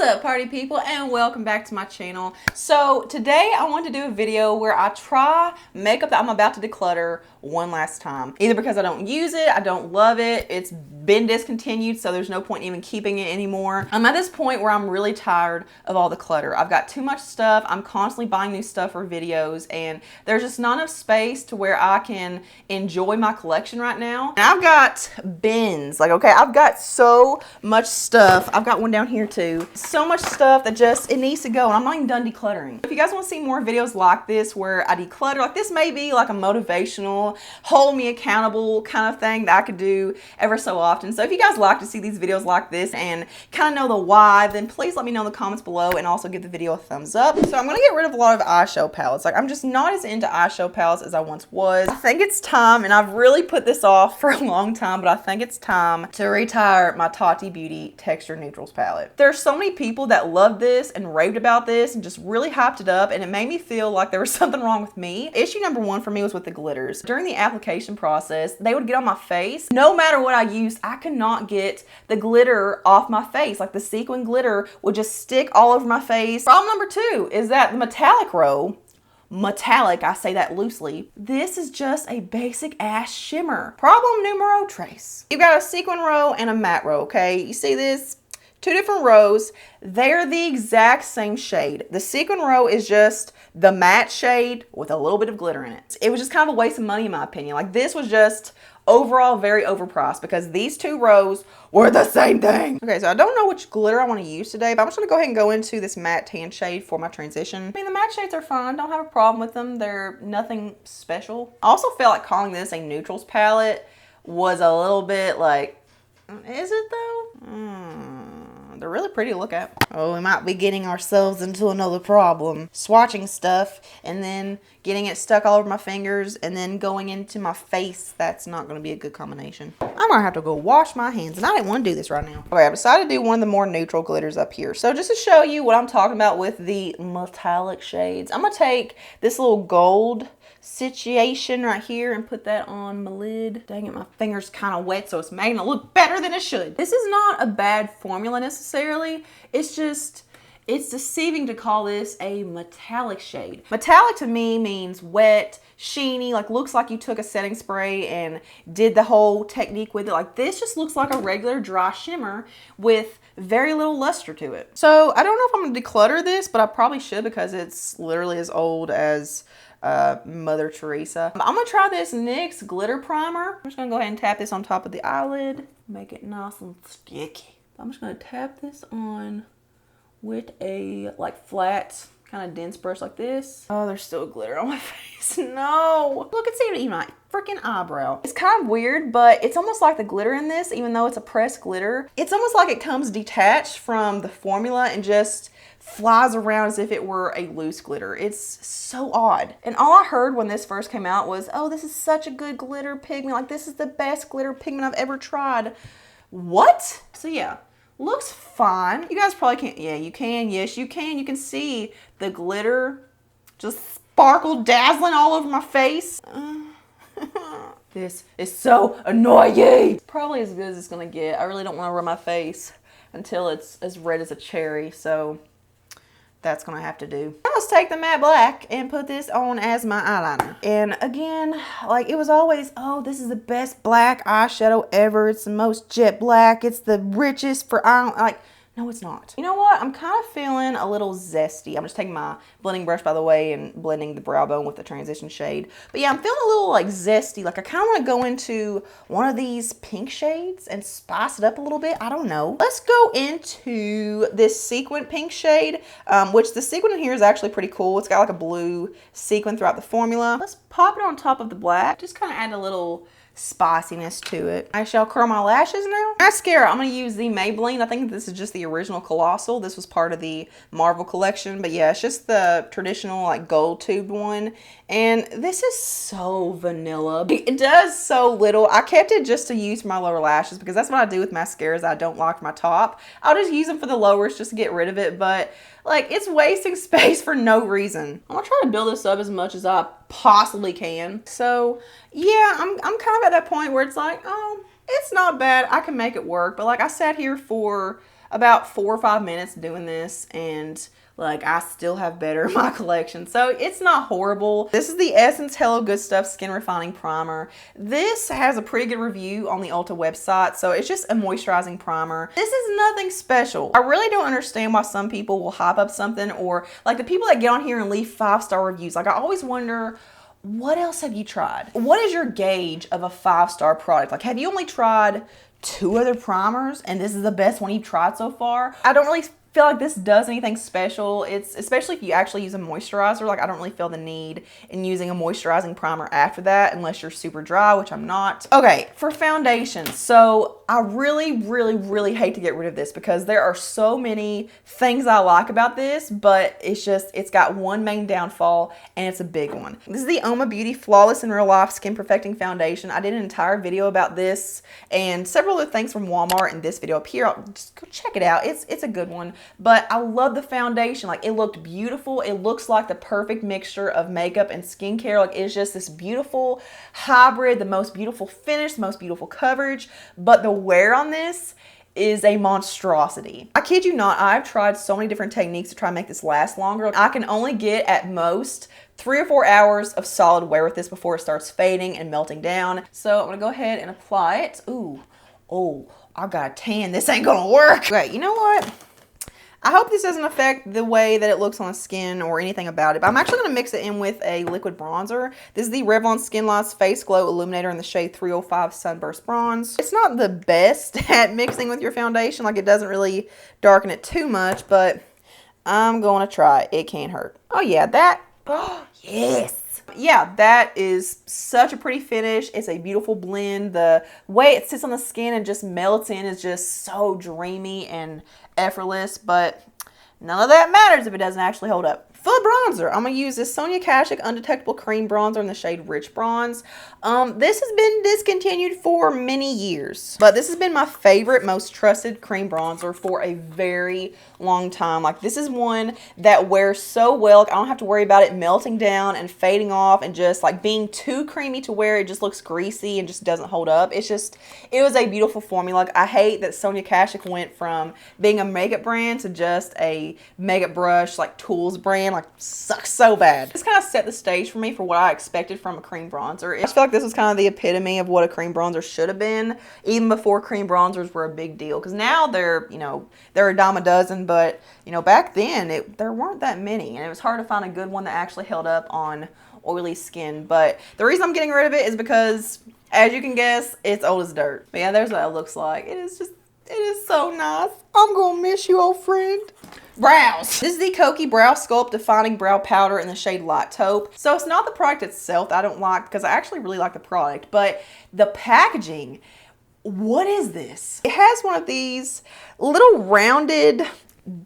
up, party people, and welcome back to my channel. So today I want to do a video where I try makeup that I'm about to declutter one last time. Either because I don't use it, I don't love it, it's been discontinued, so there's no point even keeping it anymore. I'm at this point where I'm really tired of all the clutter. I've got too much stuff, I'm constantly buying new stuff for videos, and there's just not enough space to where I can enjoy my collection right now. And I've got bins, like, okay, I've got so much stuff. I've got one down here too. So much stuff that just, it needs to go, and I'm not even done decluttering. If you guys want to see more videos like this where I declutter, like this may be like a motivational, hold me accountable kind of thing that I could do ever so often. So if you guys like to see these videos like this and kind of know the why, then please let me know in the comments below and also give the video a thumbs up. So I'm going to get rid of a lot of eyeshadow palettes. Like, I'm just not as into eyeshadow palettes as I once was. I think it's time, and I've really put this off for a long time, but I think it's time to retire my Tati Beauty Texture Neutrals palette. There's so many people that loved this and raved about this and just really hyped it up, and it made me feel like there was something wrong with me. Issue number one for me was with the glitters. During the application process, they would get on my face. No matter what I used, I could not get the glitter off my face. Like, the sequin glitter would just stick all over my face. Problem number two is that the metallic row, metallic, I say that loosely, this is just a basic ass shimmer. Problem numero tres. You've got a sequin row and a matte row, okay? You see this? Two different rows. They're the exact same shade. The sequin row is just the matte shade with a little bit of glitter in it. It was just kind of a waste of money in my opinion. Like, this was just overall very overpriced because these two rows were the same thing. Okay, so I don't know which glitter I want to use today, but I'm just gonna go ahead and go into this matte tan shade for my transition. I mean, the matte shades are fine, don't have a problem with them. They're nothing special. I also felt like calling this a neutrals palette was a little bit like, is it though? They're really pretty to look at. Oh, we might be getting ourselves into another problem. Swatching stuff and then getting it stuck all over my fingers and then going into my face. That's not going to be a good combination. I'm going to have to go wash my hands, and I didn't want to do this right now. Okay, I decided to do one of the more neutral glitters up here. So just to show you what I'm talking about with the metallic shades, I'm going to take this little gold situation right here and put that on my lid. Dang it, my finger's kind of wet, so it's making it look better than it should. This is not a bad formula necessarily. It's just, it's deceiving to call this a metallic shade. Metallic to me means wet, sheeny, like looks like you took a setting spray and did the whole technique with it. Like, this just looks like a regular dry shimmer with very little luster to it. So I don't know if I'm gonna declutter this, but I probably should because it's literally as old as Mother Teresa. I'm gonna try this NYX glitter primer. I'm just gonna go ahead and tap this on top of the eyelid, make it nice and sticky. I'm just gonna tap this on with a like flat kind of dense brush like this. Oh, there's still glitter on my face. No, look, it's even my freaking eyebrow. It's kind of weird, but it's almost like the glitter in this, even though it's a pressed glitter, it's almost like it comes detached from the formula and just flies around as if it were a loose glitter. It's so odd. And all I heard when this first came out was, oh, this is such a good glitter pigment. Like, this is the best glitter pigment I've ever tried. What? So yeah, looks fine. You guys probably can't. Yeah, you can. Yes, you can. You can see the glitter just sparkle dazzling all over my face. This is so annoying. Probably as good as it's gonna get. I really don't want to rub my face until it's as red as a cherry, so that's gonna have to do. Now let's take the matte black and put this on as my eyeliner. And again, like, it was always, oh, this is the best black eyeshadow ever. It's the most jet black. It's the richest for eye. Like, no, it's not. You know what? I'm kind of feeling a little zesty. I'm just taking my blending brush, by the way, and blending the brow bone with the transition shade. But yeah, I'm feeling a little like zesty. Like, I kind of want to go into one of these pink shades and spice it up a little bit. I don't know. Let's go into this sequin pink shade, which the sequin in here is actually pretty cool. It's got like a blue sequin throughout the formula. Let's pop it on top of the black. Just kind of add a little spiciness to it. I shall curl my lashes now. Mascara, I'm going to use the Maybelline. I think this is just the original Colossal. This was part of the Marvel collection, but yeah, it's just the traditional like gold tubed one. And this is so vanilla. It does so little. I kept it just to use for my lower lashes because that's what I do with mascaras I don't like my top. I'll just use them for the lowers just to get rid of it, but like, it's wasting space for no reason. I'm gonna try to build this up as much as I possibly can. So yeah, I'm kind of at that point where it's like, oh, it's not bad. I can make it work. But like, I sat here for about 4 or 5 minutes doing this, and like I still have better in my collection. So it's not horrible. This is the Essence Hello Good Stuff Skin Refining Primer. This has a pretty good review on the Ulta website. So it's just a moisturizing primer. This is nothing special. I really don't understand why some people will hype up something, or like the people that get on here and leave 5-star reviews. Like I always wonder, what else have you tried? What is your gauge of a 5-star product? Like, have you only tried 2 other primers and this is the best one you've tried so far? I don't really feel like this does anything special. It's especially if you actually use a moisturizer. Like I don't really feel the need in using a moisturizing primer after that unless you're super dry, which I'm not. Okay, for foundation. So I really hate to get rid of this because there are so many things I like about this, but it's got one main downfall, and it's a big one. This is the Uoma Beauty Flawless in Real Life Skin Perfecting Foundation. I did an entire video about this and several other things from Walmart in this video up here. Just go check it out. It's a good one. But I love the foundation. Like, it looked beautiful. It looks like the perfect mixture of makeup and skincare. Like, it's just this beautiful hybrid, the most beautiful finish, the most beautiful coverage. But the wear on this is a monstrosity. I kid you not, I've tried so many different techniques to try and make this last longer. I can only get at most 3 or 4 hours of solid wear with this before it starts fading and melting down. So I'm gonna go ahead and apply it. Ooh, oh, I got a tan. This ain't gonna work. Okay, you know what? I hope this doesn't affect the way that it looks on the skin or anything about it, but I'm actually going to mix it in with a liquid bronzer. This is the Revlon Skinlights Face Glow Illuminator in the shade 305 Sunburst Bronze. It's not the best at mixing with your foundation. Like, it doesn't really darken it too much, but I'm going to try. It can't hurt. Oh yeah, that. Oh, yes. Yeah, that is such a pretty finish. It's a beautiful blend. The way it sits on the skin and just melts in is just so dreamy and effortless, but none of that matters if it doesn't actually hold up. For bronzer, I'm going to use this Sonia Kashuk Undetectable Cream Bronzer in the shade Rich Bronze. This has been discontinued for many years, but this has been my favorite, most trusted cream bronzer for a very long time. Like, this is one that wears so well. Like, I don't have to worry about it melting down and fading off and just like being too creamy to where it just looks greasy and just doesn't hold up. It was a beautiful formula. Like, I hate that Sonia Kashuk went from being a makeup brand to just a makeup brush, like tools brand. Like, sucks so bad. This kind of set the stage for me for what I expected from a cream bronzer. I feel like this was kind of the epitome of what a cream bronzer should have been, even before cream bronzers were a big deal. Because now they're a dime a dozen, but back then there weren't that many, and it was hard to find a good one that actually held up on oily skin. But the reason I'm getting rid of it is because, as you can guess, it's old as dirt. But yeah, there's what it looks like. It is so nice. I'm gonna miss you, old friend. Brows. This is the Kokie Brow Sculpt Defining Brow Powder in the shade Light Taupe. So it's not the product itself that I don't like, because I actually really like the product, but the packaging. What is this? It has one of these little rounded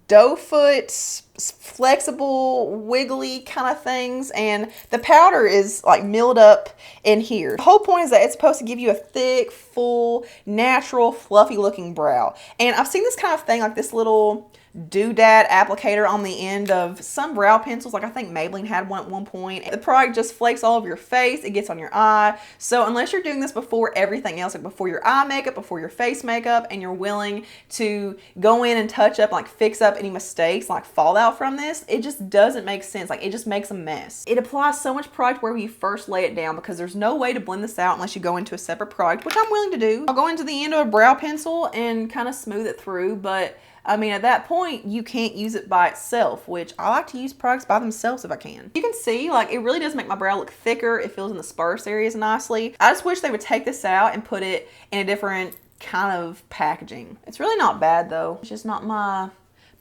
doe foot, flexible, wiggly kind of things, and the powder is like milled up in here. The whole point is that it's supposed to give you a thick, full, natural, fluffy looking brow. And I've seen this kind of thing, like this little doodad applicator on the end of some brow pencils. Like, I think Maybelline had one at one point. The product just flakes all over your face. It gets on your eye. So unless you're doing this before everything else, like before your eye makeup, before your face makeup, and you're willing to go in and touch up, like fix up any mistakes, like fallout from this, it just doesn't make sense. Like, it just makes a mess. It applies so much product where you first lay it down, because there's no way to blend this out unless you go into a separate product, which I'm willing to do. I'll go into the end of a brow pencil and kind of smooth it through, but I mean, at that point, you can't use it by itself, which I like to use products by themselves if I can. You can see, like, it really does make my brow look thicker. It fills in the sparse areas nicely. I just wish they would take this out and put it in a different kind of packaging. It's really not bad, though. It's just not my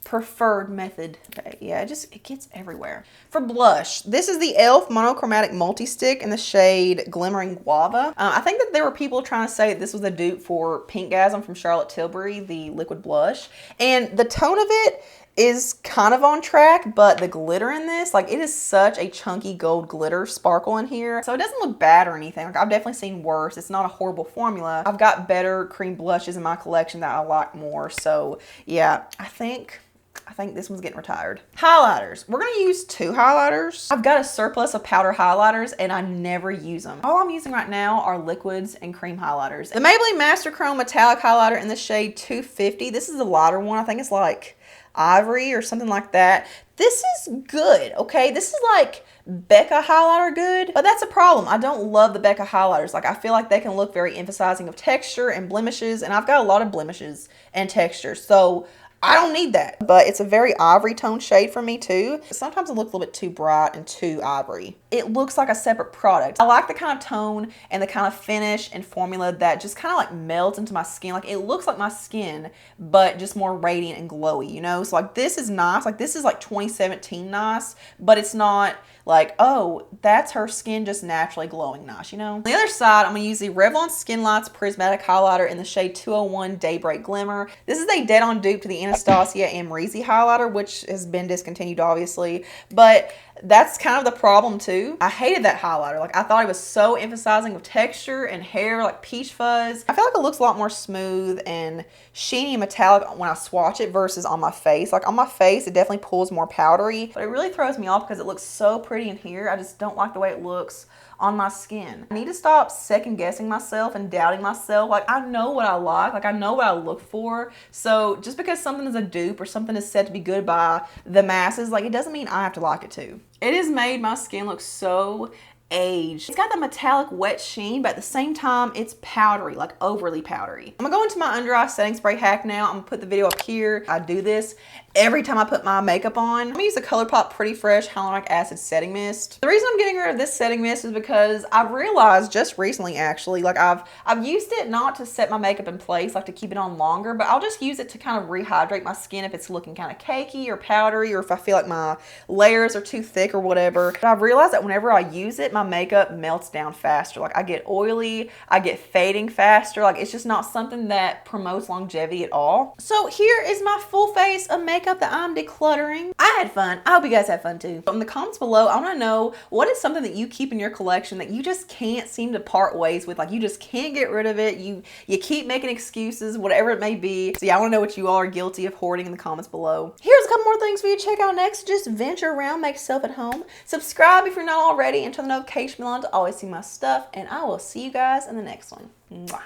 preferred method. Okay, yeah, it gets everywhere. For blush, this is the e.l.f. Monochromatic Multi-Stick in the shade Glimmering Guava. I think that there were people trying to say that this was a dupe for Pinkgasm from Charlotte Tilbury, the liquid blush. And the tone of it is kind of on track, but the glitter in this, like, it is such a chunky gold glitter sparkle in here. So it doesn't look bad or anything. Like, I've definitely seen worse. It's not a horrible formula. I've got better cream blushes in my collection that I like more. So yeah, I think I think this one's getting retired. Highlighters. We're gonna use 2 highlighters. I've got a surplus of powder highlighters and I never use them. All I'm using right now are liquids and cream highlighters. The Maybelline Master Chrome Metallic Highlighter in the shade 250. This is the lighter one. I think it's like ivory or something like that. This is good, okay? This is like Becca highlighter good, but that's a problem. I don't love the Becca highlighters. Like, I feel like they can look very emphasizing of texture and blemishes, and I've got a lot of blemishes and texture, so I don't need that. But it's a very ivory tone shade for me too. Sometimes it looks a little bit too bright and too ivory. It looks like a separate product. I like the kind of tone and the kind of finish and formula that just kind of like melts into my skin. Like, it looks like my skin, but just more radiant and glowy, you know? So like, this is nice. Like, this is like 2017 nice, but it's not like, oh, that's her skin just naturally glowing nice, you know? On the other side, I'm gonna use the Revlon Skinlights Prismatic Highlighter in the shade 201 Daybreak Glimmer. This is a dead-on dupe to the Anastasia Amrezy highlighter, which has been discontinued, obviously, but that's kind of the problem too. I hated that highlighter. Like, I thought it was so emphasizing of texture and hair, like peach fuzz. I feel like it looks a lot more smooth and sheeny and metallic when I swatch it versus on my face. Like, on my face, it definitely pulls more powdery, but it really throws me off because it looks so pretty in here. I just don't like the way it looks on my skin. I need to stop second guessing myself and doubting myself. Like, I know what I like I know what I look for. So just because something is a dupe or something is said to be good by the masses, like, it doesn't mean I have to like it too. It has made my skin look so aged. It's got the metallic wet sheen, but at the same time, it's powdery, like overly powdery. I'm gonna go into my under eye setting spray hack now. I'm gonna put the video up here. I do this every time I put my makeup on. I'm gonna use the Colourpop Pretty Fresh Hyaluronic Acid Setting Mist. The reason I'm getting rid of this setting mist is because I've realized just recently, actually, like I've used it not to set my makeup in place, like to keep it on longer, but I'll just use it to kind of rehydrate my skin if it's looking kind of cakey or powdery, or if I feel like my layers are too thick or whatever. But I've realized that whenever I use it, my makeup melts down faster. Like, I get oily, I get fading faster. Like, it's just not something that promotes longevity at all. So here is my full face of makeup that I'm decluttering. I had fun. I hope you guys had fun too. In the comments below, I want to know, what is something that you keep in your collection that you just can't seem to part ways with? Like, you just can't get rid of it. You keep making excuses, whatever it may be. So yeah, I want to know what you all are guilty of hoarding in the comments below. Here's a couple more things for you to check out next. Just venture around, make yourself at home. Subscribe if you're not already, and turn the notification bell on to always see my stuff. And I will see you guys in the next one. Mwah.